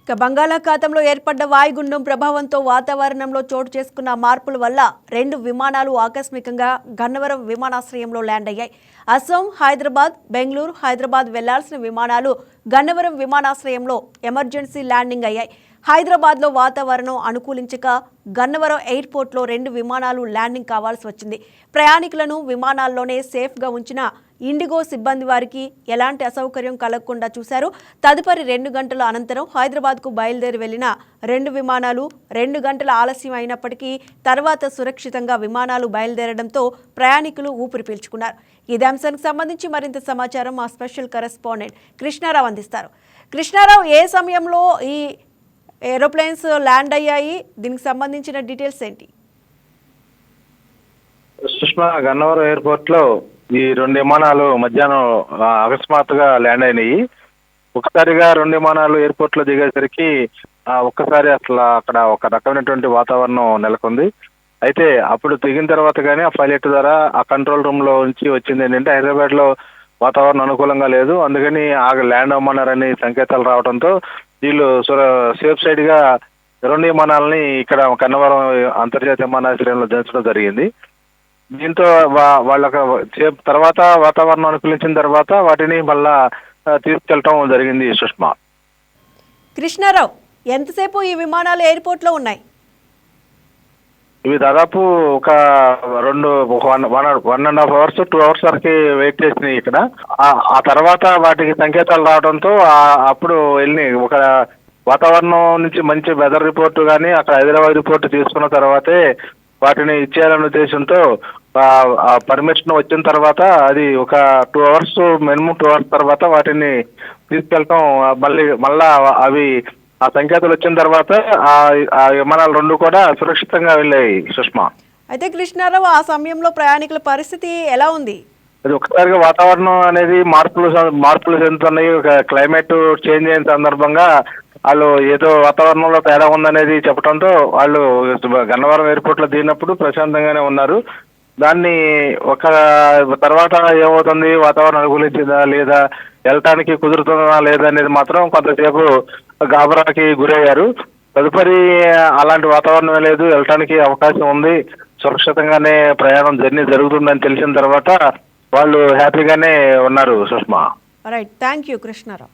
ఇక బంగాళాఖాతంలో ఏర్పడ్డ వాయుగుండం ప్రభావంతో వాతావరణంలో చోటు చేసుకున్న మార్పుల వల్ల 2 విమానాలు ఆకస్మికంగా గన్నవరం విమానాశ్రయంలో ల్యాండ్ అయ్యాయి. అసోం, హైదరాబాద్, బెంగళూరు, హైదరాబాద్ వెళ్లాల్సిన విమానాలు గన్నవరం విమానాశ్రయంలో ఎమర్జెన్సీ ల్యాండింగ్ అయ్యాయి. హైదరాబాద్లో వాతావరణం అనుకూలించక గన్నవరం ఎయిర్పోర్ట్లో 2 విమానాలు ల్యాండింగ్ కావాల్సి వచ్చింది. ప్రయాణికులను విమానాల్లోనే సేఫ్గా ఉంచిన ఇండిగో సిబ్బంది వారికి ఎలాంటి అసౌకర్యం కలగకుండా చూశారు. తదుపరి 2 గంటల అనంతరం హైదరాబాద్కు బయలుదేరి వెళ్లిన 2 విమానాలు 2 గంటల ఆలస్యం అయినప్పటికీ తర్వాత సురక్షితంగా విమానాలు బయలుదేరడంతో ప్రయాణికులు ఊపిరి పీల్చుకున్నారు. ఇదే అంశానికి సంబంధించి మరింత సమాచారం మా స్పెషల్ కరెస్పాండెంట్ కృష్ణారావు అందిస్తారు. కృష్ణారావు, ఏ సమయంలో ఈ ఏరోప్లేన్స్ ల్యాండ్ అయ్యాయి? దీనికి సంబంధించిన డీటెయిల్స్ ఏంటి? సుష్మా, గన్నవరం ఎయిర్పోర్ట్ లో ఈ 2 విమానాలు మధ్యాహ్నం అకస్మాత్తుగా ల్యాండ్ అయినాయి. ఒకసారిగా 2 విమానాలు ఎయిర్పోర్ట్ లో దిగేసరికి ఒక్కసారి అసలు అక్కడ ఒక రకమైనటువంటి వాతావరణం నెలకొంది. అయితే అప్పుడు దిగిన తర్వాత కానీ ఆ పైలట్ ద్వారా ఆ కంట్రోల్ రూమ్ లో నుంచి వచ్చింది ఏంటంటే హైదరాబాద్ లో వాతావరణం అనుకూలంగా లేదు, అందుకని ల్యాండ్ అవ్వమన్నారని సంకేతాలు రావడంతో వీళ్ళు సేఫ్ సైడ్ గా 2 విమానాలని ఇక్కడ గన్నవరం అంతర్జాతీయ విమానాశ్రయంలో దించడం జరిగింది. దీంతో వాళ్ళకి తర్వాత వాతావరణం అనుకూలించిన తర్వాత వాటిని మళ్ళా తీసుకెళ్ళటం జరిగింది. సుష్మా, కృష్ణారావు, ఎంతసేపు ఈ విమానాలు ఎయిర్పోర్ట్ లో ఉన్నాయి? ఇవి దాదాపు ఒక 1.5 అవర్స్ 2 అవర్స్ వరకు వెయిట్ చేసినాయి ఇక్కడ. ఆ తర్వాత వాటికి సంకేతాలు రావడంతో అప్పుడు వెళ్ళి ఒక వాతావరణం నుంచి మంచి వెదర్ రిపోర్ట్ కానీ అక్కడ హైదరాబాద్ రిపోర్ట్ తీసుకున్న తర్వాతే వాటిని ఇచ్చేయాలనే ఉద్దేశంతో పర్మిషన్ వచ్చిన తర్వాత అది ఒక 2 అవర్స్ మినిమం 2 అవర్స్ తర్వాత వాటిని తీసుకెళ్ళటం మళ్ళా అవి ఆ సంకేతాలు వచ్చిన తర్వాత ఆ విమానాలు 2 కూడా సురక్షితంగా వెళ్ళాయి. సుష్మా, అయితే కృష్ణారావు, ఆ సమయంలో ప్రయాణికుల పరిస్థితి ఎలా ఉంది? అది ఒకసారిగా వాతావరణం అనేది మార్పులు చెందుతున్నాయి. క్లైమేట్ చేంజ్ అయిన సందర్భంగా వాళ్ళు ఏదో వాతావరణంలో తేడా ఉందనేది చెప్పడంతో వాళ్ళు గన్నవరం ఎయిర్పోర్ట్ లో దిగినప్పుడు ప్రశాంతంగానే ఉన్నారు. దాన్ని ఒక తర్వాత ఏమవుతుంది, వాతావరణం అనుకూలించిందా లేదా, వెళ్ళటానికి కుదురుతుందా లేదా అనేది మాత్రం కొంతసేపు గాబరాకి గురయ్యారు. తదుపరి అలాంటి వాతావరణం లేదు, వెళ్ళటానికి అవకాశం ఉంది, సురక్షితంగానే జర్నీ జరుగుతుందని తెలిసిన తర్వాత వాళ్ళు హ్యాపీగానే ఉన్నారు. Sushma, right, thank you Krishnarao.